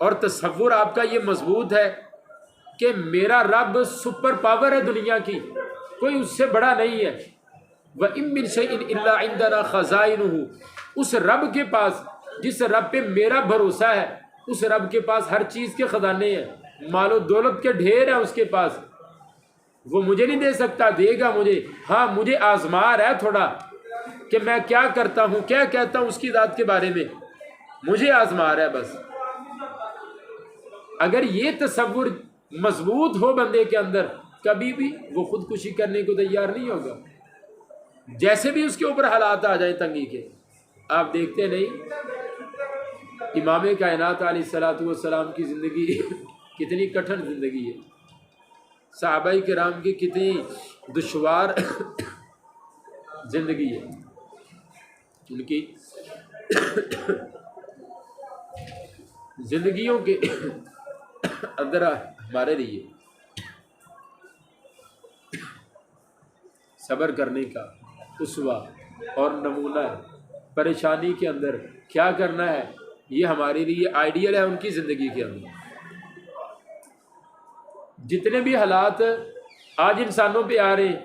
اور تصور آپ کا یہ مضبوط ہے کہ میرا رب سپر پاور ہے دنیا کی، کوئی اس سے بڑا نہیں ہے، وَإِن مِّن شَيْءٍ إِلَّا عِندَنَا خَزَائِنُهُ، اس رب کے پاس، جس رب پہ میرا بھروسہ ہے، اس رب کے پاس ہر چیز کے خزانے ہیں، مال و دولت کے ڈھیر ہیں اس کے پاس، وہ مجھے نہیں دے سکتا، دے گا مجھے، ہاں مجھے آزما رہا ہے تھوڑا کہ میں کیا کرتا ہوں، کیا کہتا ہوں اس کی ذات کے بارے میں، مجھے آزما رہا ہے بس۔ اگر یہ تصور مضبوط ہو بندے کے اندر، کبھی بھی وہ خودکشی کرنے کو تیار نہیں ہوگا، جیسے بھی اس کے اوپر حالات آ جائیں تنگی کے۔ آپ دیکھتے نہیں امام کائنات علیہ الصلوۃ والسلام کی زندگی کتنی کٹھن زندگی ہے، صحابہ کرام کی کتنی دشوار زندگی ہے، ان کی زندگیوں کے اندر ہمارے لیے صبر کرنے کا اسوہ اور نمونہ ہے، پریشانی کے اندر کیا کرنا ہے یہ ہمارے لیے آئیڈیل ہے ان کی زندگی کے اندر۔ جتنے بھی حالات آج انسانوں پہ آ رہے ہیں،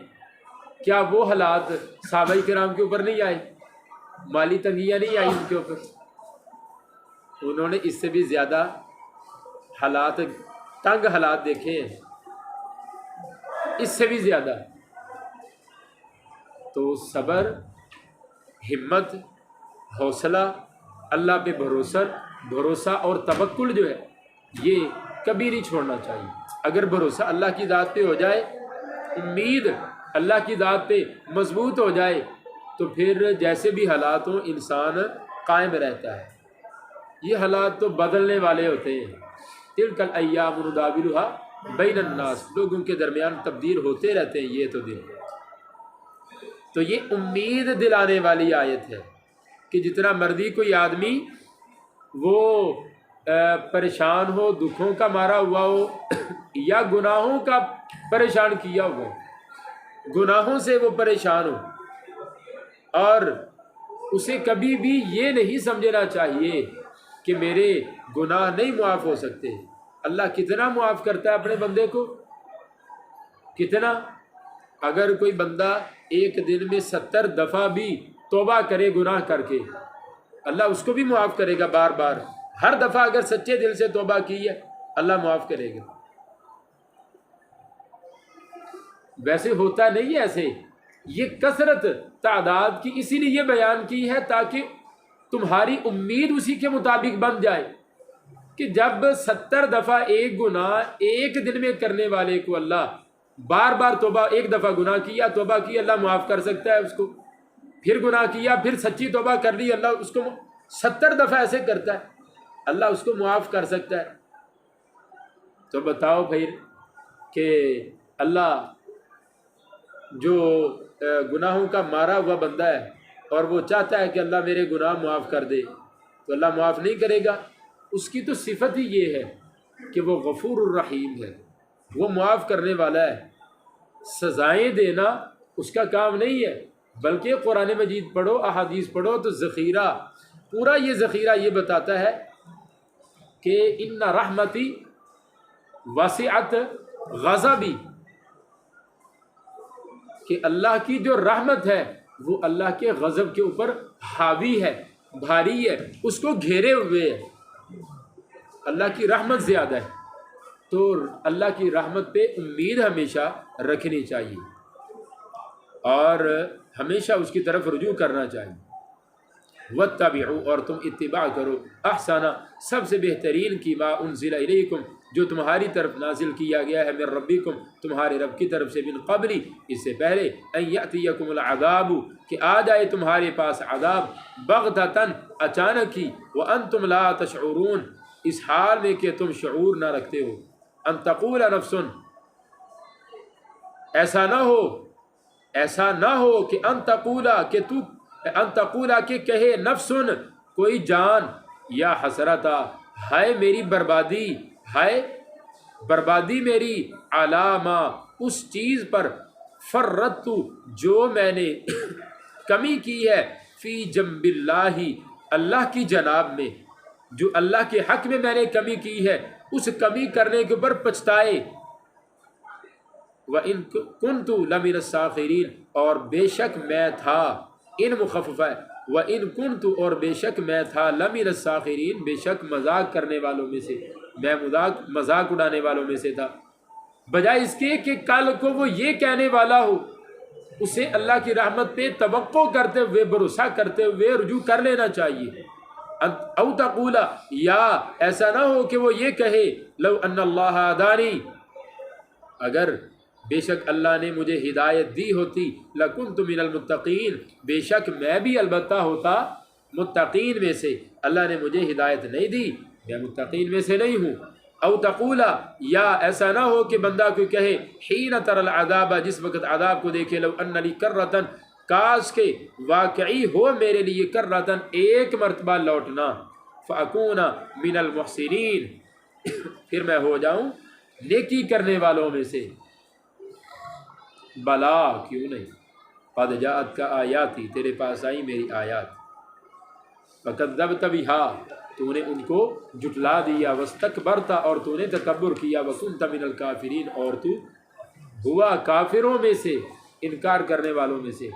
کیا وہ حالات صحابہ کرام کے اوپر نہیں آئے؟ مالی تنگیاں نہیں آئی ان کے اوپر؟ انہوں نے اس سے بھی زیادہ حالات، تنگ حالات دیکھے ہیں، اس سے بھی زیادہ۔ تو صبر، ہمت، حوصلہ، اللہ پہ بھروسہ اور توکل جو ہے یہ کبھی نہیں چھوڑنا چاہیے۔ اگر بھروسہ اللہ کی ذات پہ ہو جائے، امید اللہ کی ذات پہ مضبوط ہو جائے، تو پھر جیسے بھی حالات ہوں انسان قائم رہتا ہے۔ یہ حالات تو بدلنے والے ہوتے ہیں، تلک الایام نداولها بین الناس، لوگوں کے درمیان تبدیل ہوتے رہتے ہیں یہ تو دن۔ تو یہ امید دلانے والی آیت ہے کہ جتنا مرضی کوئی آدمی وہ پریشان ہو، دکھوں کا مارا ہوا ہو یا گناہوں کا پریشان کیا ہوا، گناہوں سے وہ پریشان ہو، اور اسے کبھی بھی یہ نہیں سمجھنا چاہیے کہ میرے گناہ نہیں معاف ہو سکتے۔ اللہ کتنا معاف کرتا ہے اپنے بندے کو، کتنا۔ اگر کوئی بندہ ایک دن میں 70 دفعہ بھی توبہ کرے گناہ کر کے، اللہ اس کو بھی معاف کرے گا بار بار۔ ہر دفعہ اگر سچے دل سے توبہ کی ہے اللہ معاف کرے گا۔ ویسے ہوتا نہیں ہے ایسے، یہ کثرت تعداد کی اسی لیے بیان کی ہے تاکہ تمہاری امید اسی کے مطابق بن جائے کہ جب 70 دفعہ ایک گناہ ایک دن میں کرنے والے کو اللہ بار بار توبہ، ایک دفعہ گناہ کیا توبہ کی اللہ معاف کر سکتا ہے اس کو، پھر گناہ کیا پھر سچی توبہ کر لی اللہ اس کو 70 دفعہ ایسے کرتا ہے، اللہ اس کو معاف کر سکتا ہے۔ تو بتاؤ پھر کہ اللہ جو گناہوں کا مارا ہوا بندہ ہے اور وہ چاہتا ہے کہ اللہ میرے گناہ معاف کر دے، تو اللہ معاف نہیں کرے گا؟ اس کی تو صفت ہی یہ ہے کہ وہ غفور الرحیم ہے، وہ معاف کرنے والا ہے۔ سزائیں دینا اس کا کام نہیں ہے، بلکہ قرآن مجید پڑھو، احادیث پڑھو تو ذخیرہ، پورا یہ ذخیرہ یہ بتاتا ہے کہ ان رحمتی وسعت غضبی، کہ اللہ کی جو رحمت ہے وہ اللہ کے غضب کے اوپر حاوی ہے، بھاری ہے، اس کو گھیرے ہوئے ہے۔ اللہ کی رحمت زیادہ ہے، تو اللہ کی رحمت پہ امید ہمیشہ رکھنی چاہیے اور ہمیشہ اس کی طرف رجوع کرنا چاہیے۔ واتبعوا، اور تم اتباع کرو، احسن، سب سے بہترین کی، ما انزل الیکم، جو تمہاری طرف نازل کیا گیا ہے، من ربکم، تمہارے رب کی طرف سے، من قبل، اس سے پہلے، ان یأتیکم العذاب، کہ آ جائے تمہارے پاس عذاب، بغتۃ، اچانک ہی، وانتم لا تشعرون، اس حال میں کہ تم شعور نہ رکھتے ہو، ان تقول نفس، ایسا نہ ہو کہ ان تقولا، کہ تو ان تقولا کہ کہے، نفس، کوئی جان، یا حسرتا، ہائے میری بربادی، ہائے بربادی میری، علامہ، اس چیز پر، فرطت، جو میں نے کمی کی ہے، فی جنب اللہ، اللہ کی جناب میں، جو اللہ کے حق میں نے کمی کی ہے اس کمی کرنے کے اوپر پچھتائے۔ وَإِن كُنتُ لَمِنَ السَّاخِرِينَ، اور بے شک میں تھا، ان مخفف ہے، وَإِن كُنتُ، اور بے شک میں تھا، لَمِنَ السَّاخِرِينَ، بے شک مذاق کرنے والوں میں سے، میں مذاق اڑانے والوں میں سے تھا۔ بجائے اس کے کہ کل کو وہ یہ کہنے والا ہو، اسے اللہ کی رحمت پہ توقع کرتے ہوئے، بھروسہ کرتے ہوئے رجوع کر لینا چاہیے۔ او تقولا، یا ایسا نہ ہو کہ وہ یہ کہے لو ان اللہ ہدانی، اگر بے شک اللہ نے مجھے ہدایت دی ہوتی، لکنت من المتقین، بے شک میں بھی البتہ ہوتا متقین میں سے، اللہ نے مجھے ہدایت نہیں دی، میں متقین میں سے نہیں ہوں۔ او تقولا، یا ایسا نہ ہو کہ بندہ کوئی کہے حین تر العذاب، جس وقت عذاب کو دیکھے، لو ان لی کرۃ، کاش کے واقعی ہو میرے لیے کرۃ، ایک مرتبہ لوٹنا، فاکون من المحسنین، پھر میں ہو جاؤں نیکی کرنے والوں میں سے۔ بلا، کیوں نہیں، قد جاءت کا آیاتی، تیرے پاس آئی میری آیات، فکذبت بها، تو نے ان کو جھٹلا دیا، واستکبرت، اور تو نے تکبر کیا، وکنت من الکافرین، اور تو ہوا کافروں میں سے، انکار کرنے والوں میں سے۔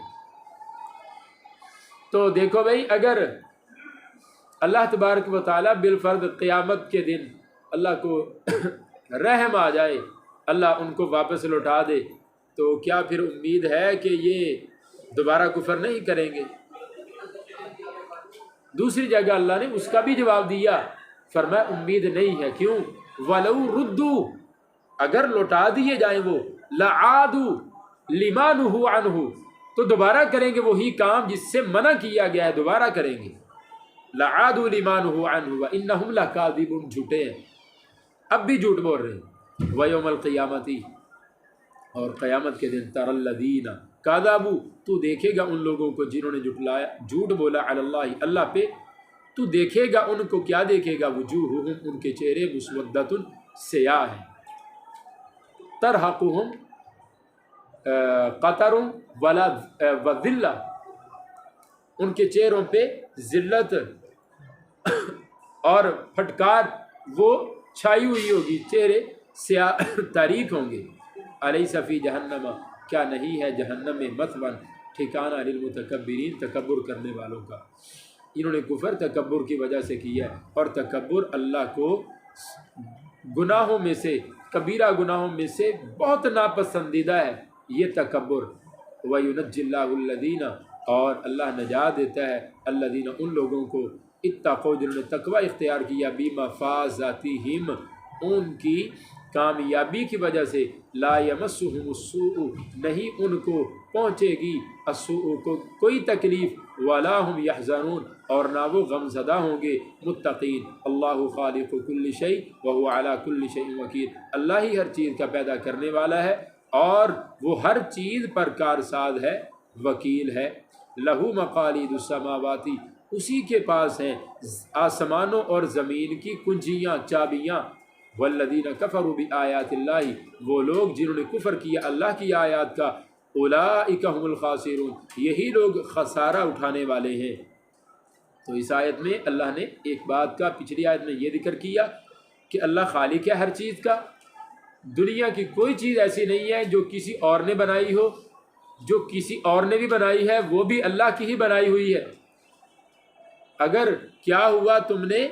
تو دیکھو بھائی، اگر اللہ تبارک و تعالیٰ بالفرض قیامت کے دن اللہ کو رحم آ جائے، اللہ ان کو واپس لوٹا دے، تو کیا پھر امید ہے کہ یہ دوبارہ کفر نہیں کریں گے؟ دوسری جگہ اللہ نے اس کا بھی جواب دیا، فرمایا امید نہیں ہے، کیوں؟ وَلَوْ رُدُّوا، اگر لوٹا دیے جائیں وہ، لَعَادُوا لِمَا نُهُوا عَنْهُ، تو دوبارہ کریں گے وہی کام جس سے منع کیا گیا ہے، دوبارہ کریں گے۔ لَعَادُوا لِمَا نُهُوا عَنْهُ وَإِنَّهُمْ لَكَاذِبُونَ، جھوٹے ہیں، اب بھی جھوٹ بول رہے ہیں۔ وَيَوْمَ الْقِيَامَةِ، اور قیامت کے دن، تَرَى الَّذِينَ كَذَبُوا، تو دیکھے گا ان لوگوں کو جنہوں نے جھوٹ بولا علی اللہ، اللہ پہ، تو دیکھے گا ان کو، کیا دیکھے گا؟ وجوہہم، ان کے چہرے، مسودۃ، سیاہ ہیں، ترہقہم قطر وذلہ، ان کے چہروں پہ ذلت اور پھٹکار وہ چھائی ہوئی ہوگی، چہرے سیاہ تاریک ہوں گے۔ الیس فی جہنم، کیا نہیں ہے جہنم میں، مثوی، ٹھکانہ، للمتکبرین، تکبر کرنے والوں کا۔ انہوں نے کفر تکبر کی وجہ سے کیا ہے، اور تکبر اللہ کو گناہوں میں سے، کبیرہ گناہوں میں سے بہت ناپسندیدہ ہے یہ تکبر۔ وَيُنَجِّ اللَّهُ الَّذِينَ، اور اللہ نجات دیتا ہے، الذین، ان لوگوں کو، اتقوا، جنہوں نے تقوی اختیار کیا، بمفازاتہم، ان کی کامیابی کی وجہ سے، لا یمسہم السوء، نہیں ان کو پہنچے گی، السوء کو کوئی تکلیف، ولا ہم یحزنون، اور نہ وہ غم زدہ ہوں گے، متقین۔ اللہ خالق کل شیء وہو علی کل شیء وکیل، اللہ ہی ہر چیز کا پیدا کرنے والا ہے اور وہ ہر چیز پر کارساز ہے، وکیل ہے۔ لہو مقالید السماوات، اسی کے پاس ہیں آسمانوں اور زمین کی کنجیاں، چابیاں۔ والذین کفروا بآیات اللہ، وہ لوگ جنہوں نے کفر کیا اللہ کی آیات کا، اولئک هم الخاسرون، یہی لوگ خسارہ اٹھانے والے ہیں۔ تو اس آیت میں اللہ نے ایک بات کا پچھلی آیت میں یہ ذکر کیا کہ اللہ خالق ہے ہر چیز کا، دنیا کی کوئی چیز ایسی نہیں ہے جو کسی اور نے بنائی ہو، جو کسی اور نے بھی بنائی ہے وہ بھی اللہ کی ہی بنائی ہوئی ہے۔ اگر کیا ہوا تم نے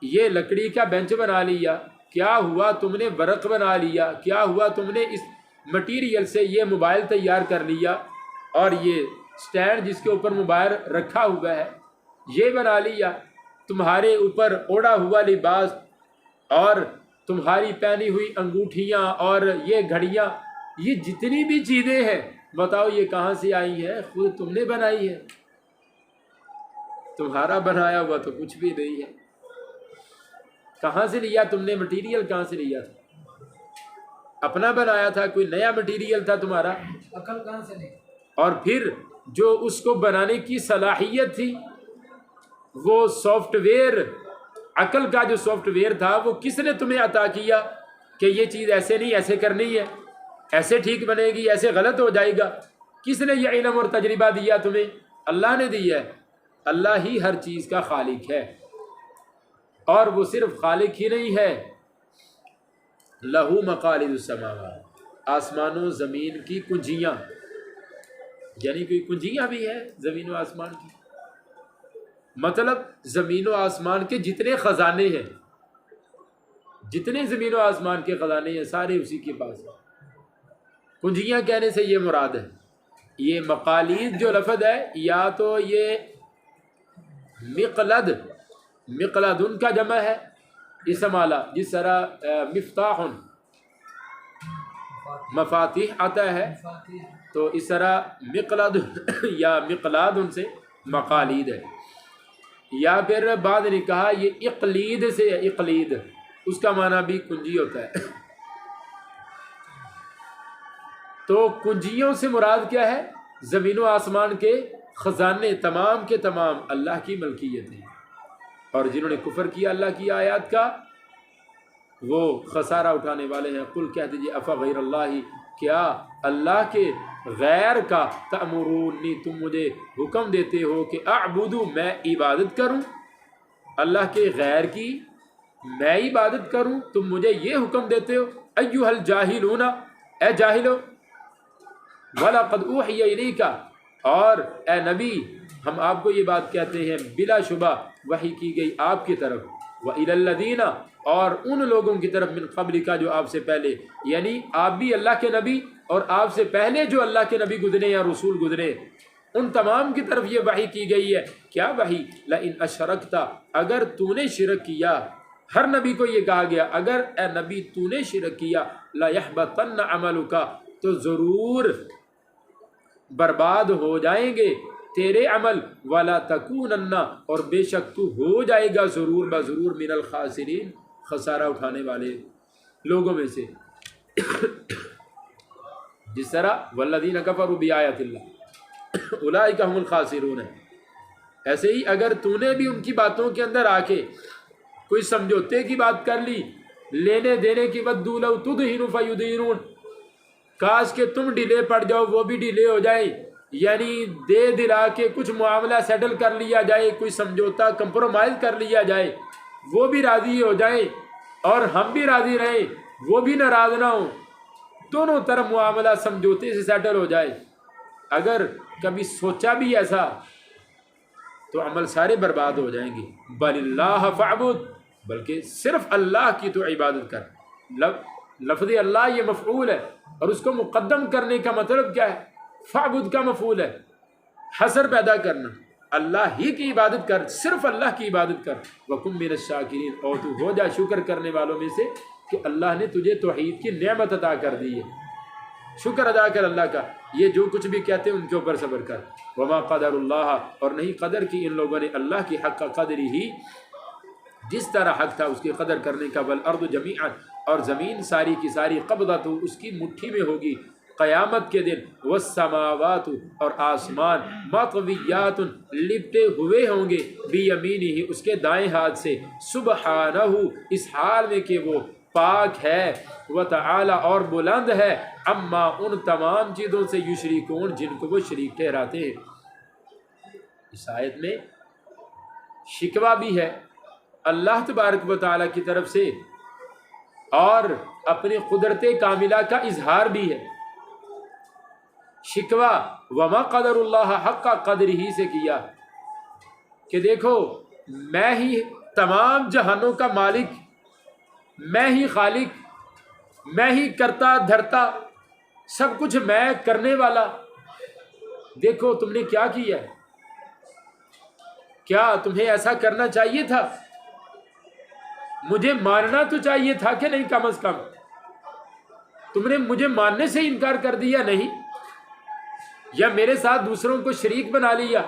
یہ لکڑی کا بینچ بنا لیا، کیا ہوا تم نے برق بنا لیا، کیا ہوا تم نے اس مٹیریل سے یہ موبائل تیار کر لیا، اور یہ سٹینڈ جس کے اوپر موبائل رکھا ہوا ہے یہ بنا لیا، تمہارے اوپر اوڑھا ہوا لباس اور تمہاری پہنی ہوئی انگوٹھیاں اور یہ گھڑیاں، یہ جتنی بھی چیزیں ہیں، بتاؤ یہ کہاں سے آئی ہیں؟ خود تم نے بنائی ہے، تمہارا بنایا ہوا تو کچھ بھی نہیں ہے۔ کہاں سے لیا تم نے مٹیریل؟ کہاں سے لیا تھا؟ اپنا بنایا تھا؟ کوئی نیا مٹیریل تھا تمہارا؟ عقل کہاں سے لے؟ اور پھر جو اس کو بنانے کی صلاحیت تھی، وہ سافٹ ویئر، عقل کا جو سافٹ ویئر تھا، وہ کس نے تمہیں عطا کیا کہ یہ چیز ایسے نہیں، ایسے کرنی ہے، ایسے ٹھیک بنے گی، ایسے غلط ہو جائے گا؟ کس نے یہ علم اور تجربہ دیا تمہیں؟ اللہ نے دیا ہے۔ اللہ ہی ہر چیز کا خالق ہے۔ اور وہ صرف خالق ہی نہیں ہے، لہو مقالید السماوات، آسمان و زمین کی کنجیاں، یعنی کوئی کنجیاں بھی ہے زمین و آسمان کی، مطلب زمین و آسمان کے جتنے خزانے ہیں، جتنے زمین و آسمان کے خزانے ہیں سارے اسی کے پاس ہیں۔ کنجیاں کہنے سے یہ مراد ہے، یہ مقالید جو لفظ ہے یا تو یہ مقلد، مقلد ان کا جمع ہے اسم اعلیٰ، جس طرح مفتاح مفاتیح آتا ہے، تو اس طرح مقلد یا مقلاد ان سے مقالید ہے۔ یا پھر بعد نے کہا یہ اقلید سے ہے، اقلید اس کا معنی بھی کنجی ہوتا ہے۔ تو کنجیوں سے مراد کیا ہے؟ زمین و آسمان کے خزانے تمام کے تمام اللہ کی ملکیت ہیں، اور جنہوں نے کفر کیا اللہ کی آیات کا وہ خسارہ اٹھانے والے ہیں۔ قل کہہ دیجیے افا غیر اللہ، کیا اللہ کے غیر کا تأمرونی، تم مجھے حکم دیتے ہو کہ اعبدو، میں عبادت کروں، اللہ کے غیر کی میں عبادت کروں، تم مجھے یہ حکم دیتے ہو۔ ایھا الجاہلون، اے جاہلو، وَلَقَدْ أُوحِيَ إِلَيْكَ، اور اے نبی ہم آپ کو یہ بات کہتے ہیں بلا شبہ وحی کی گئی آپ کی طرف، وَإِلَى الَّذِينَ، اور ان لوگوں کی طرف من قبل کا جو آپ سے پہلے، یعنی آپ بھی اللہ کے نبی اور آپ سے پہلے جو اللہ کے نبی گزرے یا رسول گزرے ان تمام کی طرف یہ وحی کی گئی ہے۔ کیا وحی؟ لَإِنْ أَشْرَكْتَ، اگر تو نے شرک کیا، ہر نبی کو یہ کہا گیا اگر اے نبی تو نے شرک کیا، لَيَحْبَطَنَّ عَمَلُكَ، تو ضرور برباد ہو جائیں گے تیرے عمل، وَلَا تَكُونَنَّ، اور بے شک تو ہو جائے گا ضرور بضرور من الخاسرین، خسارہ اٹھانے والے لوگوں میں سے۔ جس طرح والذین کفروا بآیات اللہ اولئک هم الخاسرون ہے، ایسے ہی اگر تو نے بھی ان کی باتوں کے اندر آ کے کوئی سمجھوتے کی بات کر لی، لینے دینے کی، ودوا لو تدہن فیدہنون، کاش کہ تم ڈھیلے پڑ جاؤ وہ بھی ڈھیلے ہو جائیں، یعنی دے دلا کے کچھ معاملہ سیٹل کر لیا جائے، کوئی سمجھوتا کمپرومائز کر لیا جائے، وہ بھی راضی ہو جائیں اور ہم بھی راضی رہیں، وہ بھی ناراض نہ ہوں، دونوں طرف معاملہ سمجھوتے سے سیٹل ہو جائے۔ اگر کبھی سوچا بھی ایسا تو عمل سارے برباد ہو جائیں گے۔ بل اللہ فاعبد، بلکہ صرف اللہ کی تو عبادت کر۔ لفظ اللہ یہ مفعول ہے اور اس کو مقدم کرنے کا مطلب کیا ہے؟ فاعبد کا مفعول ہے، حصر پیدا کرنا، اللہ ہی کی عبادت کر، صرف اللہ کی عبادت کر۔ وَكُن مِّنَ الشَّاكِرِينَ، اور تو ہو جا شکر کرنے والوں میں سے کہ اللہ نے تجھے توحید کی نعمت عطا کر دی ہے، شکر ادا کر اللہ کا۔ یہ جو کچھ بھی کہتے ہیں ان کے اوپر صبر کر۔ وما قدر اللہ، اور نہیں قدر کی ان لوگوں نے اللہ کی حق قدر ہی، جس طرح حق تھا اس کی قدر کرنے کا۔ والارض جمیعا، اور زمین ساری کی ساری قبضۃ اس کی مٹھی میں ہوگی قیامت کے دن۔ والسماوات، اور آسمان مطویات لپٹے ہوئے ہوں گے بیمینہ اس کے دائیں ہاتھ سے۔ سبحانہ، اس حال میں کہ وہ پاک ہے، وتعالی اور بلند ہے، اما ان تمام چیزوں سے، یشرکون جن کو وہ شریک ٹھہراتے ہیں۔ اس آیت میں شکوہ بھی ہے اللہ تبارک و تعالی کی طرف سے اور اپنی قدرت کاملہ کا اظہار بھی ہے۔ شکوہ وما قدر اللہ حق قدر ہی سے کیا کہ دیکھو میں ہی تمام جہانوں کا مالک، میں ہی خالق، میں ہی کرتا دھرتا، سب کچھ میں کرنے والا، دیکھو تم نے کیا کیا ہے۔ کیا تمہیں ایسا کرنا چاہیے تھا؟ مجھے ماننا تو چاہیے تھا کہ نہیں؟ کم از کم تم نے مجھے ماننے سے انکار کر دیا نہیں، یا میرے ساتھ دوسروں کو شریک بنا لیا۔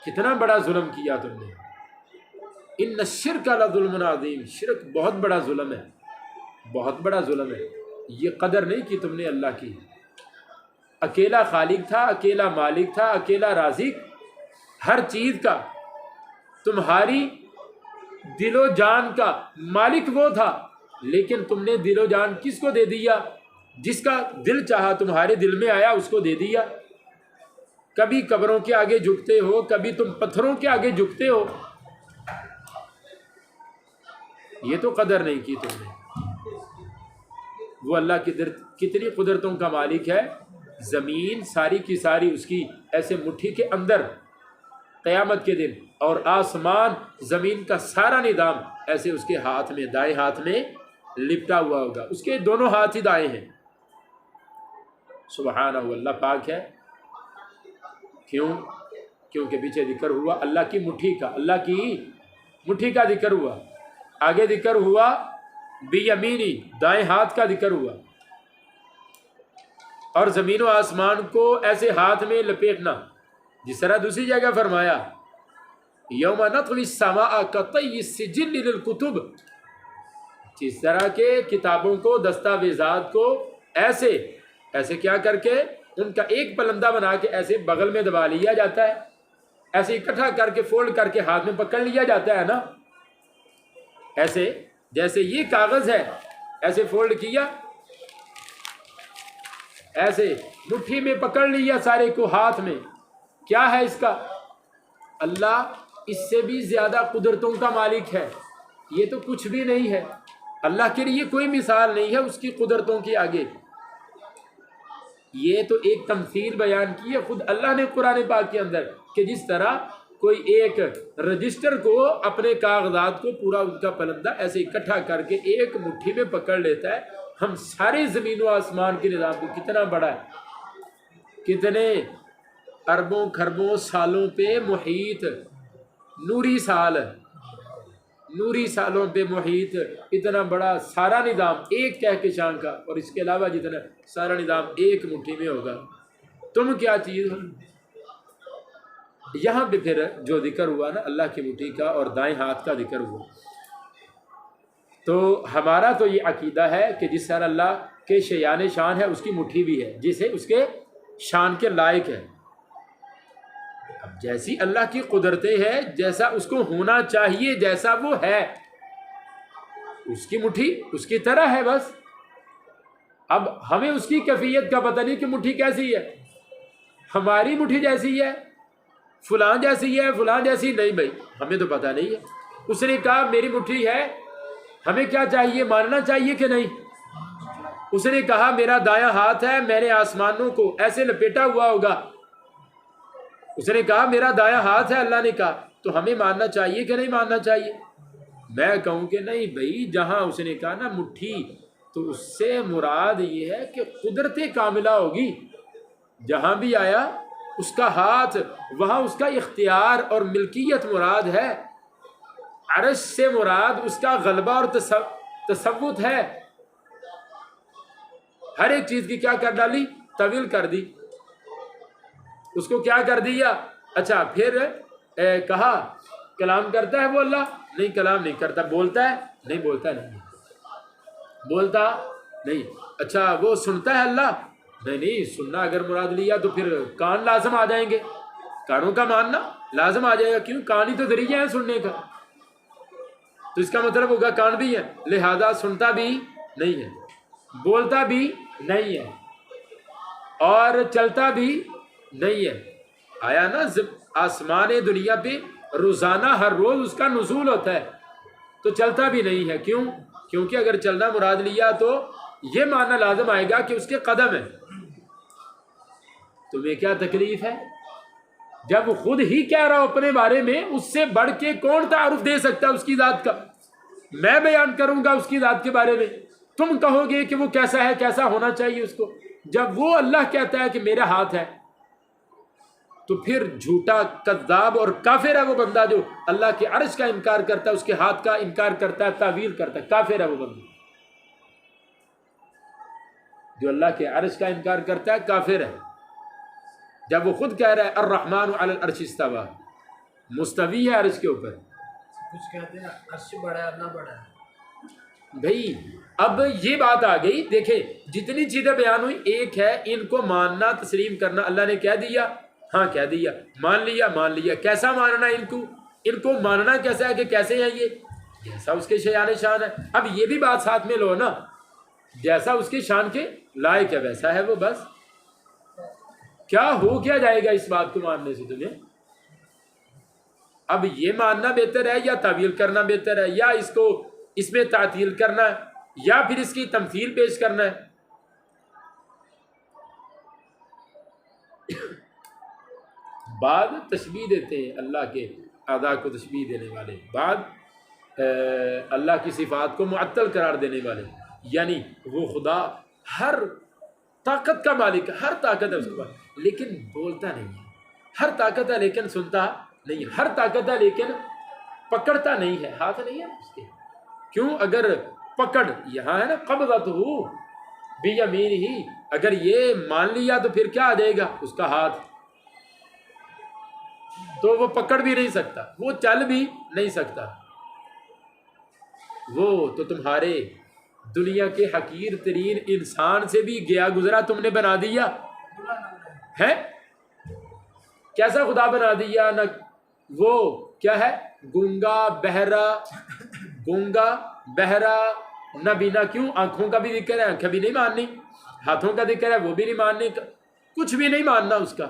کتنا بڑا ظلم کیا تم نے۔ ان الشرک لظلم عظیم، شرک بہت بڑا ظلم ہے، بہت بڑا ظلم ہے۔ یہ قدر نہیں کی تم نے اللہ کی۔ اکیلا خالق تھا، اکیلا مالک تھا، اکیلا رازق ہر چیز کا، تمہاری دل و جان کا مالک وہ تھا، لیکن تم نے دل و جان کس کو دے دیا؟ جس کا دل چاہا تمہارے دل میں آیا اس کو دے دیا۔ کبھی قبروں کے آگے جھکتے ہو، کبھی تم پتھروں کے آگے جھکتے ہو، یہ تو قدر نہیں کی تم نے۔ وہ اللہ کی کتنی قدرتوں کا مالک ہے، زمین ساری کی ساری اس کی ایسے مٹھی کے اندر قیامت کے دن، اور آسمان زمین کا سارا نظام ایسے اس کے ہاتھ میں، دائیں ہاتھ میں لپٹا ہوا ہوگا، اس کے دونوں ہاتھ ہی دائیں ہیں۔ سبحانہ اللہ پاک ہے۔ کیوں؟ کیونکہ پیچھے ذکر ہوا اللہ کی مٹھی کا، اللہ کی مٹھی کا ذکر ہوا، آگے ذکر ہوا بیمینی، دائیں ہاتھ کا ذکر ہوا، اور زمین و آسمان کو ایسے ہاتھ میں لپیٹنا، جس طرح دوسری جگہ فرمایا یوم نطوی السماء کطی السجل للکتب، جس طرح کے کتابوں کو، دستاویزات کو ایسے کیا کر کے ان کا ایک پلندہ بنا کے ایسے بغل میں دبا لیا جاتا ہے، ایسے اکٹھا کر کے فولڈ کر کے ہاتھ میں پکڑ لیا جاتا ہے نا، ایسے جیسے یہ کاغذ ہے ایسے فولڈ کیا، ایسے مٹھی میں پکڑ لیا سارے کو ہاتھ میں۔ کیا ہے اس کا؟ اللہ اس سے بھی زیادہ قدرتوں کا مالک ہے، یہ تو کچھ بھی نہیں ہے، اللہ کے لیے کوئی مثال نہیں ہے اس کی قدرتوں کے آگے۔ یہ تو ایک تمثیل بیان کی ہے خود اللہ نے قرآن پاک کے اندر، کہ جس طرح کوئی ایک رجسٹر کو، اپنے کاغذات کو پورا ان کا پلندہ ایسے اکٹھا کر کے ایک مٹھی میں پکڑ لیتا ہے، ہم سارے زمین و آسمان کے نظام کو کتنا بڑا ہے، کتنے اربوں کھربوں سالوں پہ محیط، نوری سالوں پہ محیط، اتنا بڑا سارا نظام ایک کہکشاں کا، اور اس کے علاوہ جتنا سارا نظام ایک مٹھی میں ہوگا، تم کیا چیز ہو؟ یہاں پہ پھر جو ذکر ہوا نا اللہ کی مٹھی کا اور دائیں ہاتھ کا ذکر ہوا، تو ہمارا تو یہ عقیدہ ہے کہ جس طرح اللہ کے شیان شان ہے، اس کی مٹھی بھی ہے جسے اس کے شان کے لائق ہے۔ اب جیسی اللہ کی قدرتیں ہے، جیسا اس کو ہونا چاہیے، جیسا وہ ہے، اس کی مٹھی اس کی طرح ہے بس۔ اب ہمیں اس کی کیفیت کا پتہ نہیں کہ مٹھی کیسی ہے، ہماری مٹھی جیسی ہے، فلاں جیسی ہے، فلاں جیسی نہیں، بھائی ہمیں تو پتہ نہیں ہے۔ اس نے کہا میری مٹھی ہے، ہمیں کیا چاہیے؟ ماننا چاہیے کہ نہیں؟ اس نے کہا میرا دایاں ہاتھ ہے، میں نے آسمانوں کو ایسے لپیٹا ہوا ہوگا، اس نے کہا میرا دایاں ہاتھ ہے، اللہ نے کہا، تو ہمیں ماننا چاہیے کہ نہیں ماننا چاہیے؟ میں کہوں کہ نہیں بھائی، جہاں اس نے کہا نا مٹھی، تو اس سے مراد یہ ہے کہ قدرت کاملہ ہوگی، جہاں بھی آیا اس کا ہاتھ، وہاں اس کا اختیار اور ملکیت مراد ہے، عرش سے مراد اس کا غلبہ اور تسلط ہے، ہر ایک چیز کی کیا کر ڈالی؟ طویل کر دی، اس کو کیا کر دیا؟ اچھا پھر کہا کلام کرتا ہے وہ اللہ؟ نہیں کلام نہیں کرتا، بولتا ہے؟ نہیں بولتا، نہیں بولتا نہیں۔ اچھا وہ سنتا ہے اللہ؟ نہیں سننا اگر مراد لیا تو پھر کان لازم آ جائیں گے، کانوں کا ماننا لازم آ جائے گا، کیوں؟ کان ہی تو ذریعہ ہے سننے کا، تو اس کا مطلب ہوگا کان بھی ہے، لہذا سنتا بھی نہیں ہے، بولتا بھی نہیں ہے، اور چلتا بھی نہیں ہے۔ آیا نا آسمان دنیا پہ روزانہ ہر روز اس کا نزول ہوتا ہے، تو چلتا بھی نہیں ہے، کیوں؟ کیونکہ اگر چلنا مراد لیا تو یہ ماننا لازم آئے گا کہ اس کے قدم ہے۔ تمہیں کیا تکلیف ہے جب خود ہی کہہ رہا ہو اپنے بارے میں؟ اس سے بڑھ کے کون تعارف دے سکتا ہے اس کی ذات کا؟ میں بیان کروں گا اس کی ذات کے بارے میں، تم کہو گے کہ وہ کیسا ہے، کیسا ہونا چاہیے اس کو، جب وہ اللہ کہتا ہے کہ میرا ہاتھ ہے، تو پھر جھوٹا کذاب اور کافر ہے وہ بندہ جو اللہ کے عرش کا انکار کرتا ہے، اس کے ہاتھ کا انکار کرتا ہے، تعویل کرتا ہے، کافر ہے وہ بندہ جو اللہ کے عرش کا انکار کرتا ہے، کافر ہے۔ جب وہ خود کہہ رہا ہے الرحمن علی العرش استوی، مستوی ہے عرش کے اوپر، کچھ کہتے ہیں عرش بڑا ہے اللہ بڑا ہے۔ بھائی اب یہ بات آ گئی، دیکھیں جتنی چیزیں بیان ہوئی، ایک ہے ان کو ماننا، تسلیم کرنا، اللہ نے کہہ دیا، ہاں کہہ دیا، مان لیا، کیسا ماننا ان کو ماننا کیسا ہے کہ کیسے ہیں یہ؟ جیسا اس کے شیان شان ہے۔ اب یہ بھی بات ساتھ میں لو نا، جیسا اس کے شان کے لائق ہے ویسا ہے وہ، بس کیا ہو کیا جائے گا اس بات کو ماننے سے تمہیں؟ اب یہ ماننا بہتر ہے یا تعویل کرنا بہتر ہے، یا اس کو اس میں تعطیل کرنا ہے یا پھر اس کی تمثیل پیش کرنا ہے؟ بعض تشبیہ دیتے ہیں اللہ کے اعضاء کو تشبیہ دینے والے، بعض اللہ کی صفات کو معطل قرار دینے والے، یعنی وہ خدا ہر طاقت کا مالک ہے، ہر طاقت ہے اس کے پاس لیکن بولتا نہیں ہے، ہر طاقت ہے لیکن سنتا نہیں ہے، ہر طاقت ہے لیکن پکڑتا نہیں ہے، ہاتھ نہیں ہے اس کے. کیوں؟ اگر پکڑ یہاں ہے نا قبضتہ بیمینہ، اگر یہ مان لیا تو پھر کیا آ جائے گا؟ اس کا ہاتھ. تو وہ پکڑ بھی نہیں سکتا، وہ چل بھی نہیں سکتا. وہ تو تمہارے دنیا کے حقیر ترین انسان سے بھی گیا گزرا تم نے بنا دیا ہے. کیسا خدا بنا دیا؟ نہ وہ کیا ہے، گونگا بہرا نہ بینا. کیوں؟ آنکھوں کا بھی ذکر ہے، آنکھیں بھی نہیں ماننی، ہاتھوں کا ذکر ہے وہ بھی نہیں ماننی، کچھ بھی نہیں ماننا اس کا.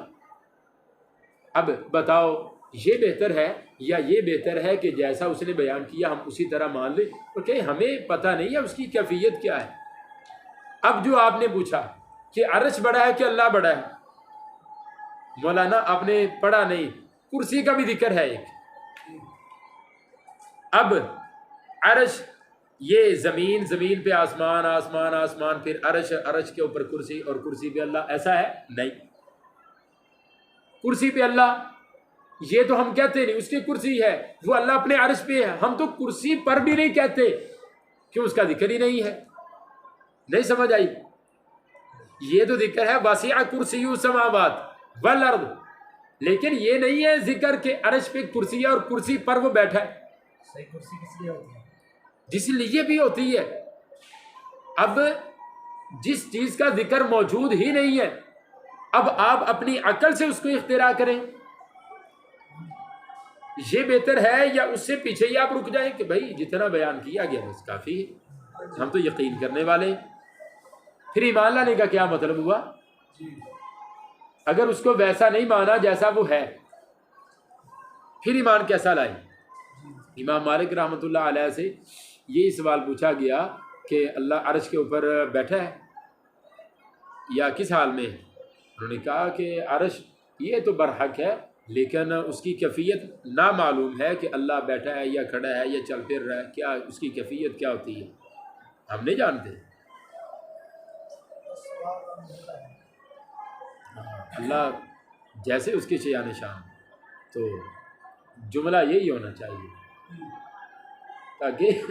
اب بتاؤ یہ بہتر ہے یا یہ بہتر ہے کہ جیسا اس نے بیان کیا ہم اسی طرح مان لیں، کیونکہ ہمیں پتہ نہیں ہے اس کی کیفیت کیا ہے. اب جو آپ نے پوچھا کہ عرش بڑا ہے کہ اللہ بڑا ہے، مولانا آپ نے پڑھا نہیں، کرسی کا بھی ذکر ہے ایک. اب عرش یہ زمین پہ آسمان، آسمان پھر عرش کے اوپر کرسی اور کرسی پہ اللہ، ایسا ہے نہیں. کرسی پہ اللہ یہ تو ہم کہتے نہیں، اس کی کرسی ہے، وہ اللہ اپنے عرش پہ ہے. ہم تو کرسی پر بھی نہیں کہتے کیوں؟ اس کا ذکر ہی نہیں ہے. نہیں سمجھ آئی؟ یہ تو ذکر ہے واسع کرسی السماوات والارض، لیکن یہ نہیں ہے ذکر کہ عرش پہ کرسی ہے اور کرسی پر وہ بیٹھا ہے. صحیح کرسی کس لیے ہوتی ہے؟ جس لیے بھی ہوتی ہے. اب جس چیز کا ذکر موجود ہی نہیں ہے، اب آپ اپنی عقل سے اس کو اختراع کریں، یہ بہتر ہے یا اس سے پیچھے ہی آپ رک جائیں کہ بھائی جتنا بیان کیا گیا بس کافی ہے، ہم تو یقین کرنے والے ہیں. پھر ایمان لانے کا کیا مطلب ہوا؟ اگر اس کو ویسا نہیں مانا جیسا وہ ہے، پھر ایمان کیسا لائیں؟ امام مالک رحمۃ اللہ علیہ سے یہی سوال پوچھا گیا کہ اللہ عرش کے اوپر بیٹھا ہے یا کس حال میں ہے؟ انہوں نے کہا کہ عرش یہ تو برحق ہے لیکن اس کی کیفیت نامعلوم ہے کہ اللہ بیٹھا ہے یا کھڑا ہے یا چل پھر رہا ہے، کیا اس کی کیفیت کیا ہوتی ہے ہم نہیں جانتے. اللہ جیسے اس کی شیان شان، تو جملہ یہی ہونا چاہیے تاکہ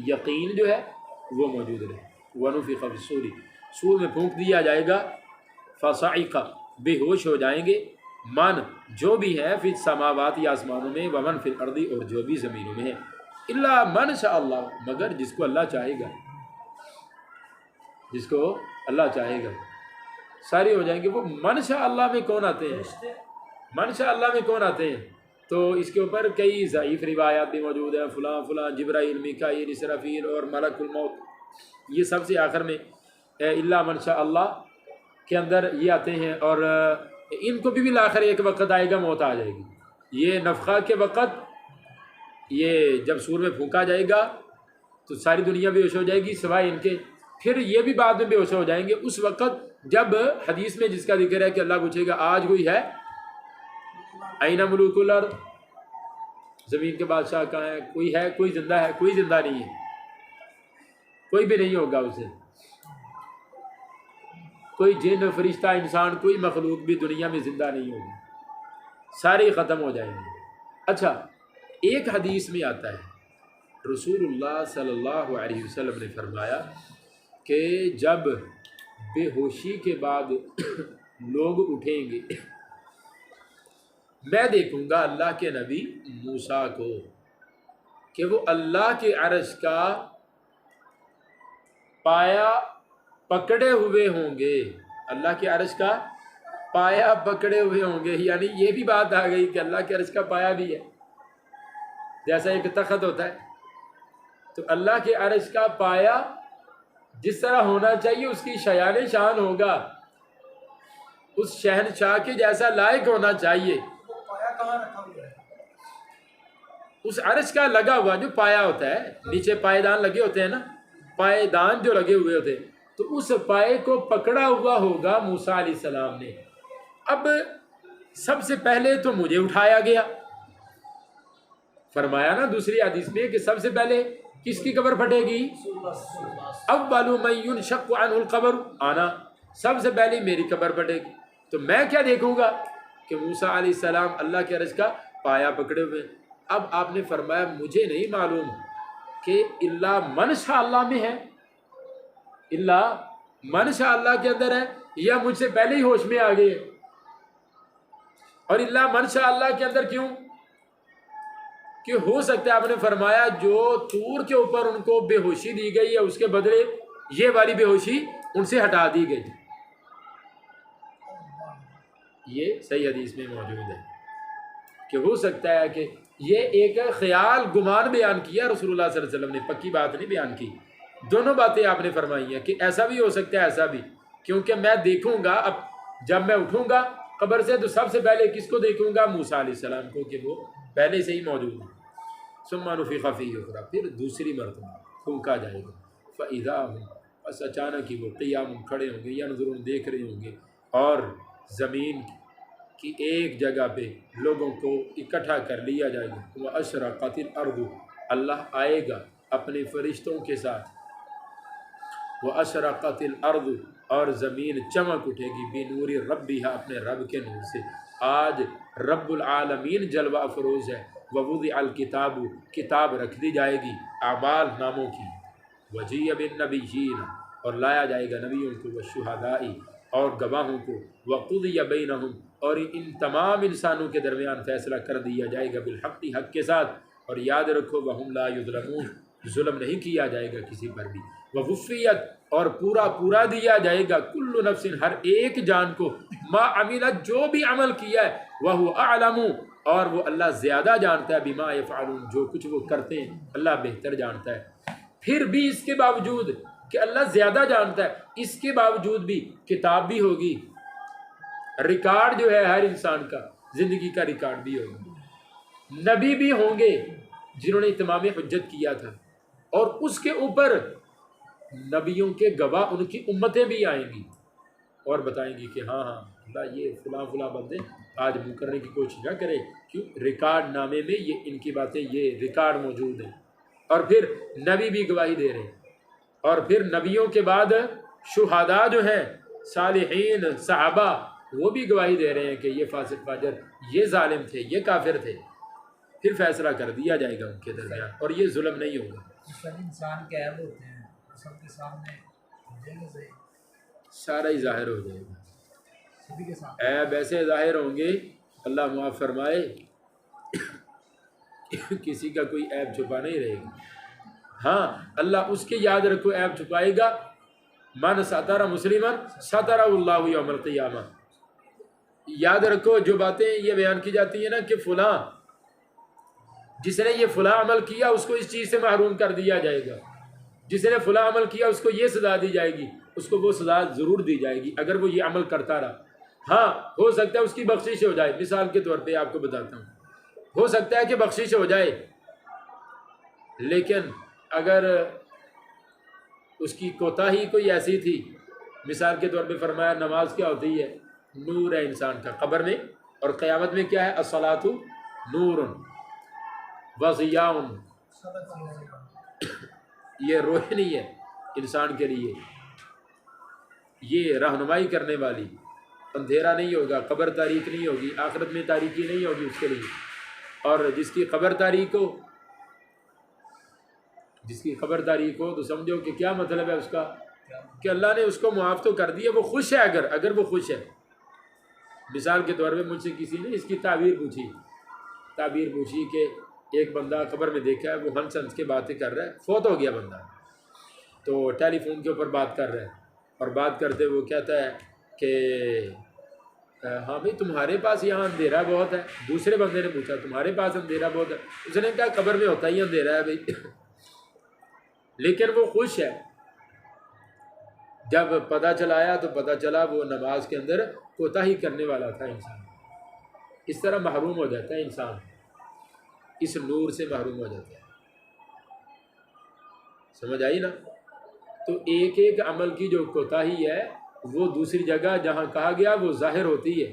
یقین جو ہے وہ موجود رہے. وَنُفِخَ فِي الصُّورِ، سور میں پھونک دیا جائے گا، فَصَعِقَ بے ہوش ہو جائیں گے، من جو بھی ہے فی السماوات یا آسمانوں میں، ومن فی الارض اور جو بھی زمینوں میں ہے، الا من شاء اللہ مگر جس کو اللہ چاہے گا، جس کو اللہ چاہے گا سارے ہو جائیں گے. وہ من شاء اللہ میں کون آتے ہیں؟ من شاء اللہ میں کون آتے ہیں؟ تو اس کے اوپر کئی ضعیف روایات بھی موجود ہیں، فلاں جبرائیل، میکائیل، اسرافیل اور ملک الموت. یہ سب سے آخر میں الا من شاء اللہ کے اندر یہ آتے ہیں، اور ان کو بھی بالآخر ایک وقت آئے گا، موت آ جائے گی. یہ نفخہ کے وقت، یہ جب سور میں پھونکا جائے گا تو ساری دنیا بے ہوش ہو جائے گی سوائے ان کے، پھر یہ بھی بعد میں بے ہوش ہو جائیں گے. اس وقت جب حدیث میں جس کا ذکر ہے کہ اللہ پوچھے گا آج کوئی ہے، این ملوک الارض، زمین کے بادشاہ کہاں ہے؟ کوئی ہے؟ کوئی زندہ ہے؟ کوئی زندہ نہیں ہے، کوئی بھی نہیں ہوگا اسے. کوئی جن، فرشتہ، انسان، کوئی مخلوق بھی دنیا میں زندہ نہیں ہوگی، سارے ختم ہو جائیں گے. اچھا، ایک حدیث میں آتا ہے رسول اللہ صلی اللہ علیہ وسلم نے فرمایا کہ جب بے ہوشی کے بعد لوگ اٹھیں گے، میں دیکھوں گا اللہ کے نبی موسیٰ کو کہ وہ اللہ کے عرش کا پایا پکڑے ہوئے ہوں گے. اللہ کے عرش کا پایا پکڑے ہوئے ہوں گے، یعنی یہ بھی بات آ گئی کہ اللہ کے عرش کا پایا بھی ہے، جیسا ایک تخت ہوتا ہے. تو اللہ کے عرش کا پایا جس طرح ہونا چاہیے اس کی شیان شان ہوگا، اس شہنشاہ کے جیسا لائق ہونا چاہیے. پایا کہاں رکھا ہوا ہے؟ اس عرش کا لگا ہوا جو پایا ہوتا ہے، نیچے پائیدان لگے ہوتے ہیں نا، پائیدان جو لگے ہوئے ہوتے ہیں، تو اس پائے کو پکڑا ہوا ہوگا موسیٰ علیہ السلام نے۔ اب سب سے پہلے تو مجھے اٹھایا گیا، فرمایا نا دوسری حدیث میں کہ سب سے پہلے کس کی قبر پھٹے گی؟ اول من ينشق عنه القبر آنا، سب سے پہلے میری قبر پھٹے گی۔ تو میں کیا دیکھوں گا کہ موسیٰ علیہ السلام اللہ کے عرش کا پایا پکڑے ہوئے۔ اب آپ نے فرمایا مجھے نہیں معلوم کہ الا من شاء اللہ میں ہے، الا من شاء اللہ کے اندر ہے، یا مجھ سے پہلے ہی ہوش میں آ گئے، اور الا من شاء اللہ کے اندر کیوں؟ کہ ہو سکتا ہے آپ نے فرمایا جو طور کے اوپر ان کو بے ہوشی دی گئی ہے اس کے بدلے یہ والی بے ہوشی ان سے ہٹا دی گئی۔ یہ صحیح حدیث میں موجود ہے کہ ہو سکتا ہے کہ یہ ایک خیال گمان بیان کیا رسول اللہ صلی اللہ علیہ وسلم نے، پکی بات نہیں بیان کی۔ دونوں باتیں آپ نے فرمائی ہیں کہ ایسا بھی ہو سکتا ہے ایسا بھی، کیونکہ میں دیکھوں گا اب جب میں اٹھوں گا قبر سے تو سب سے پہلے کس کو دیکھوں گا؟ موسیٰ علیہ السلام کو، کہ وہ پہلے سے ہی موجود ہے۔ ثم نفخ فیہ اخری، پھر دوسری مرتبہ پھونکا جائے گا، فاذا ہم، بس اچانک ہی وہ قیام کھڑے ہوں گے، ینظرون دیکھ رہے ہوں گے، اور زمین کی ایک جگہ پہ لوگوں کو اکٹھا کر لیا جائے گا۔ واشرقت الارض، اللہ آئے گا اپنے فرشتوں کے ساتھ، واشرقت الارض، اور زمین چمک اٹھے گی، بنور ربها، اپنے رب کے نور سے۔ آج رب العالمین جلوہ افروز ہے۔ ووضع الکتاب، کتاب رکھ دی جائے گی اعمال ناموں کی، وجیء بالنبیین، اور لایا جائے گا نبیوں کو، والشہداء، اور گواہوں کو، وقضی بینہم، اور ان تمام انسانوں کے درمیان فیصلہ کر دیا جائے گا، بالحق، حق کے ساتھ۔ اور یاد رکھو وہم لا یظلمون، ظلم نہیں کیا جائے گا کسی پر بھی۔ ووفیت، اور پورا پورا دیا جائے گا، کل نفس، ہر ایک جان کو، ما عملت، جو بھی عمل کیا ہے، وہو اعلم، اور وہ اللہ زیادہ جانتا ہے، بما یفعلون، جو کچھ وہ کرتے ہیں اللہ بہتر جانتا ہے۔ پھر بھی اس کے باوجود کہ اللہ زیادہ جانتا ہے، اس کے باوجود بھی کتاب بھی ہوگی، ریکارڈ جو ہے ہر انسان کا، زندگی کا ریکارڈ بھی ہوگا، نبی بھی ہوں گے جنہوں نے اتمام حجت کیا تھا، اور اس کے اوپر نبیوں کے گواہ ان کی امتیں بھی آئیں گی اور بتائیں گی کہ ہاں ہاں اللہ یہ فلاں فلاں بندے آج منہ کرنے کی کوشش نہ کرے، کیوں؟ ریکارڈ نامے میں یہ ان کی باتیں، یہ ریکارڈ موجود ہیں۔ اور پھر نبی بھی گواہی دے رہے ہیں، اور پھر نبیوں کے بعد شہداء جو ہیں، صالحین، صحابہ، وہ بھی گواہی دے رہے ہیں کہ یہ فاسق فاجر، یہ ظالم تھے، یہ کافر تھے۔ پھر فیصلہ کر دیا جائے گا ان کے درمیان، اور یہ ظلم نہیں ہوگا۔ سب انسان کے عیب ہوتے ہیں، سب کے سامنے ہو جائے گا، سارا ہی ظاہر ہو جائے گا، سبھی کے سامنے۔ عیب ایسے ظاہر ہوں گے، اللہ معاف فرمائے، کسی کا کوئی عیب چھپا نہیں رہے گا۔ ہاں اللہ اس کے یاد رکھو عیب چھپائے گا، من ستر مسلمن ستر اللہ یوم القیامہ۔ یاد رکھو جو باتیں یہ بیان کی جاتی ہیں نا کہ فلاں جس نے یہ فلاں عمل کیا اس کو اس چیز سے محروم کر دیا جائے گا، جس نے فلاں عمل کیا اس کو یہ سزا دی جائے گی، اس کو وہ سزا ضرور دی جائے گی اگر وہ یہ عمل کرتا رہا۔ ہاں ہو سکتا ہے اس کی بخشش ہو جائے، مثال کے طور پہ آپ کو بتاتا ہوں، ہو سکتا ہے کہ بخشش ہو جائے، لیکن اگر اس کی کوتاہی کوئی ایسی تھی، مثال کے طور پہ فرمایا نماز کیا ہوتی ہے؟ نور ہے انسان کا قبر میں، اور قیامت میں کیا ہے؟ الصلاۃ نور وضیاء، یہ روشنی ہے انسان کے لیے، یہ رہنمائی کرنے والی، اندھیرا نہیں ہوگا، قبر تاریک نہیں ہوگی، آخرت میں تاریکی نہیں ہوگی اس کے لیے۔ اور جس کی قبر تاریک ہو، جس کی خبر تاریک ہو تو سمجھو کہ کیا مطلب ہے اس کا، کہ اللہ نے اس کو معاف تو کر دیا، وہ خوش ہے، اگر وہ خوش ہے۔ مثال کے طور پہ مجھ سے کسی نے اس کی تعبیر پوچھی کہ ایک بندہ قبر میں دیکھا ہے، وہ ہنس ہنس کے باتیں کر رہا ہے، فوت ہو گیا بندہ، تو ٹیلی فون کے اوپر بات کر رہا ہے، اور بات کرتے وہ کہتا ہے کہ ہاں بھائی تمہارے پاس یہاں اندھیرا بہت ہے۔ دوسرے بندے نے پوچھا تمہارے پاس اندھیرا بہت ہے؟ اس نے کہا قبر میں ہوتا ہی اندھیرا ہے بھائی، لیکن وہ خوش ہے۔ جب پتہ چلایا تو پتہ چلا وہ نماز کے اندر کوتاہی کرنے والا تھا انسان۔ اس طرح محروم ہو جاتا ہے انسان، اس نور سے محروم ہو جاتا ہے۔ سمجھ آئی نا؟ تو ایک ایک عمل کی جو کوتاہی ہے وہ دوسری جگہ جہاں کہا گیا وہ ظاہر ہوتی ہے،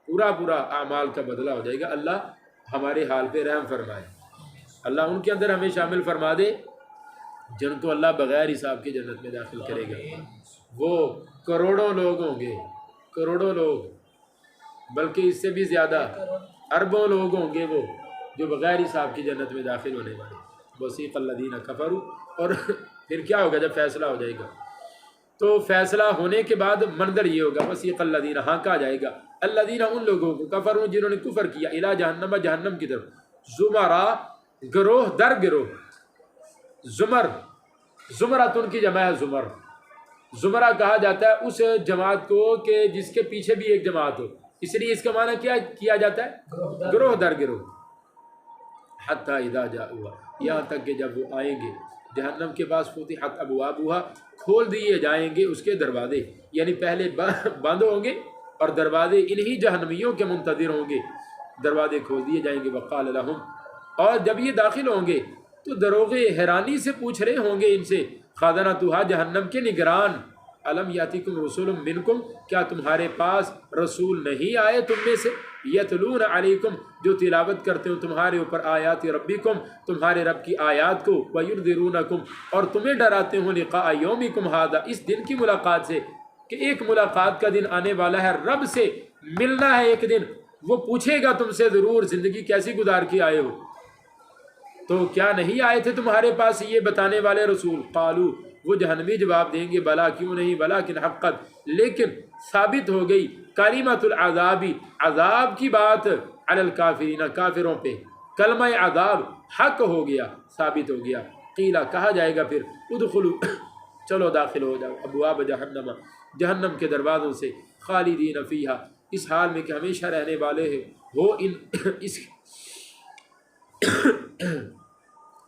پورا پورا اعمال کا بدلہ ہو جائے گا۔ اللہ ہمارے حال پہ رحم فرمائے، اللہ ان کے اندر ہمیں شامل فرما دے جن کو اللہ بغیر حساب کی جنت میں داخل کرے گا۔ وہ کروڑوں لوگ ہوں گے، کروڑوں لوگ، بلکہ اس سے بھی زیادہ اربوں لوگ ہوں گے وہ جو بغیر حساب کی جنت میں داخل ہونے والے۔ وسیق الذین کفروا، اور پھر کیا ہوگا جب فیصلہ ہو جائے گا؟ تو فیصلہ ہونے کے بعد منظر یہ ہوگا، وسیق الذین، ہاں کہا جائے گا، الذین ان لوگوں کو، کفروا جنہوں نے کفر کیا، الی جہنم، جہنم کی طرف، زمرا، گروہ در گروہ، زمر، زمرۃ کی جمع ہے زمر، زمرہ کہا جاتا ہے اس جماعت کو کہ جس کے پیچھے بھی ایک جماعت ہو، اس لیے اس کا معنی کیا کیا جاتا ہے؟ گروہ در گروہ۔ حتی اذا جاؤہا، یہاں تک کہ جب وہ آئیں گے جہنم کے پاس، فتحت ابوابہا، کھول دیے جائیں گے اس کے دروازے، یعنی پہلے بند ہوں گے اور دروازے انہی جہنمیوں کے منتظر ہوں گے، دروازے کھول دیے جائیں گے۔ وقال لہم، اور جب یہ داخل ہوں گے تو دروغے حیرانی سے پوچھ رہے ہوں گے ان سے، خازنتہا، جہنم کے نگران، الم یاتکم رسول منکم، کیا تمہارے پاس رسول نہیں آئے تم میں سے، یتلون علیکم، جو تلاوت کرتے ہو تمہارے اوپر آیات ربکم، تمہارے رب کی آیات کو، وینذرونکم، اور تمہیں ڈراتے ہوں لقاء یومکم ھذا، اس دن کی ملاقات سے، کہ ایک ملاقات کا دن آنے والا ہے، رب سے ملنا ہے ایک دن، وہ پوچھے گا تم سے ضرور زندگی کیسی گزار کے آئے ہو، تو کیا نہیں آئے تھے تمہارے پاس یہ بتانے والے رسول؟ قالو، وہ جہنمی جواب دیں گے، بلا، کیوں نہیں، بلاکن حقت، لیکن ثابت ہو گئی، کلمۃ العذاب، عذاب کی بات، علی الکافرین، کافروں پہ، کلمہ عذاب حق ہو گیا، ثابت ہو گیا۔ قیلا، کہا جائے گا پھر، ادخلوا، چلو داخل ہو جاؤ، ابواب جہنم، جہنم کے دروازوں سے، خالدین فیہا، اس حال میں کہ ہمیشہ رہنے والے ہیں وہ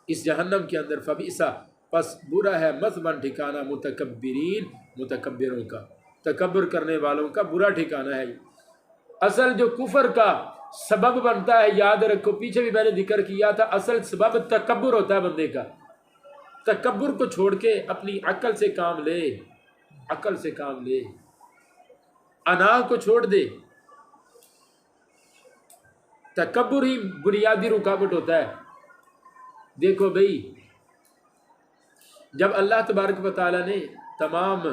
اس جہنم کے اندر، فبئسا، پس برا ہے، مثوی ٹھکانہ، متکبرین، متکبروں کا، تکبر کرنے والوں کا برا ٹھکانہ ہے۔ اصل جو کفر کا سبب بنتا ہے، یاد رکھو، پیچھے بھی میں نے ذکر کیا تھا، اصل سبب تکبر ہوتا ہے بندے کا۔ تکبر کو چھوڑ کے اپنی عقل سے کام لے، عقل سے کام لے، انا کو چھوڑ دے۔ تکبر ہی بنیادی رکاوٹ ہوتا ہے۔ دیکھو بھئی، جب اللہ تبارک و تعالیٰ نے تمام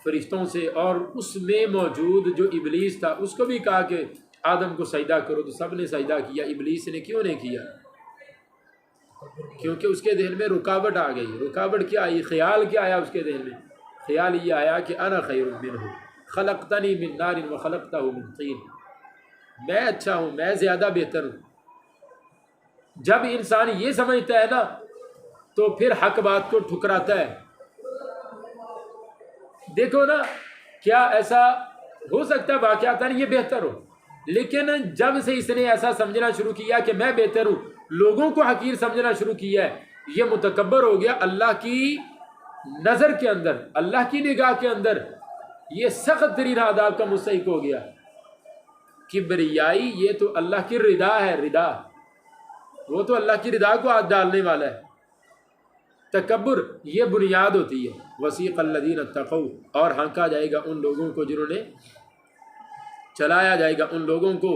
فرشتوں سے اور اس میں موجود جو ابلیس تھا اس کو بھی کہا کہ آدم کو سجدہ کرو، تو سب نے سجدہ کیا، ابلیس نے کیوں نہیں کیا؟ کیونکہ اس کے ذہن میں رکاوٹ آ گئی۔ رکاوٹ کیا آئی؟ خیال کیا آیا اس کے ذہن میں؟ خیال یہ آیا کہ انا خیر منہ خلقتنی من نار وخلقتہ من طین، میں اچھا ہوں، میں زیادہ بہتر ہوں۔ جب انسان یہ سمجھتا ہے نا تو پھر حق بات کو ٹھکراتا ہے۔ دیکھو نا، کیا ایسا ہو سکتا ہے واقعاتاً یہ بہتر ہو، لیکن جب سے اس نے ایسا سمجھنا شروع کیا کہ میں بہتر ہوں، لوگوں کو حقیر سمجھنا شروع کیا ہے، یہ متکبر ہو گیا۔ اللہ کی نظر کے اندر، اللہ کی نگاہ کے اندر یہ سخت ترین عذاب کا مستحق ہو گیا۔ کبریائی یہ تو اللہ کی رضا ہے، رضا، وہ تو اللہ کی رضا کو ہاتھ ڈالنے والا ہے۔ تکبر یہ بنیاد ہوتی ہے۔ وسیق الذین اتقوا، اور ہانکا جائے گا ان لوگوں کو جنہوں نے، چلایا جائے گا ان لوگوں کو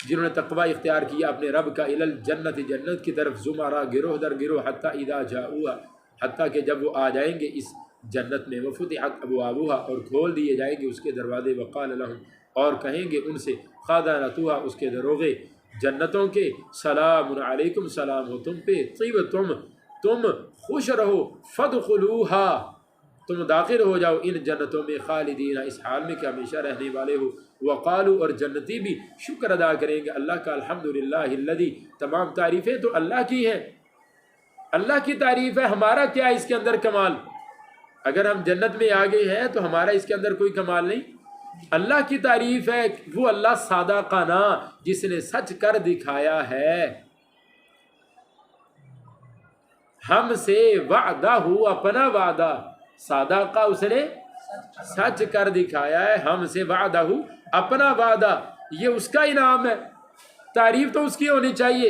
جنہوں نے تقوی اختیار کیا اپنے رب کا، الی الجنت، جنت کی طرف، زمرہ، گروہ در گروہ، حتی اذا جاؤہا، حتیٰ کہ جب وہ آ جائیں گے اس جنت میں، وفتحت ابوابہا، اور کھول دیے جائیں گے اس کے دروازے، وقال لہم، اور کہیں گے ان سے، خازنتہا، اس کے دروغے جنتوں کے، سلام علیکم، سلام ہو تم پہ، طیبتم، تم خوش رہو، فادخلوہا، تم داخل ہو جاؤ ان جنتوں میں، خالدین، اس حال میں کہ ہمیشہ رہنے والے ہو۔ وقالو، اور جنتی بھی شکر ادا کریں گے اللہ کا، الحمدللہ الذی، تمام تعریفیں تو اللہ کی ہیں، اللہ کی تعریف ہے، ہمارا کیا اس کے اندر کمال؟ اگر ہم جنت میں آ گئے ہیں تو ہمارا اس کے اندر کوئی کمال نہیں، اللہ کی تعریف ہے، وہ اللہ صادقانہ جس نے سچ کر دکھایا ہے، ہم سے وعدہ ہو، اپنا وعدہ، صادقہ، اس نے سچ کر دکھایا ہے، ہم سے وعدہ ہو، اپنا وعدہ، یہ اس کا انعام ہے، تعریف تو اس کی ہونی چاہیے۔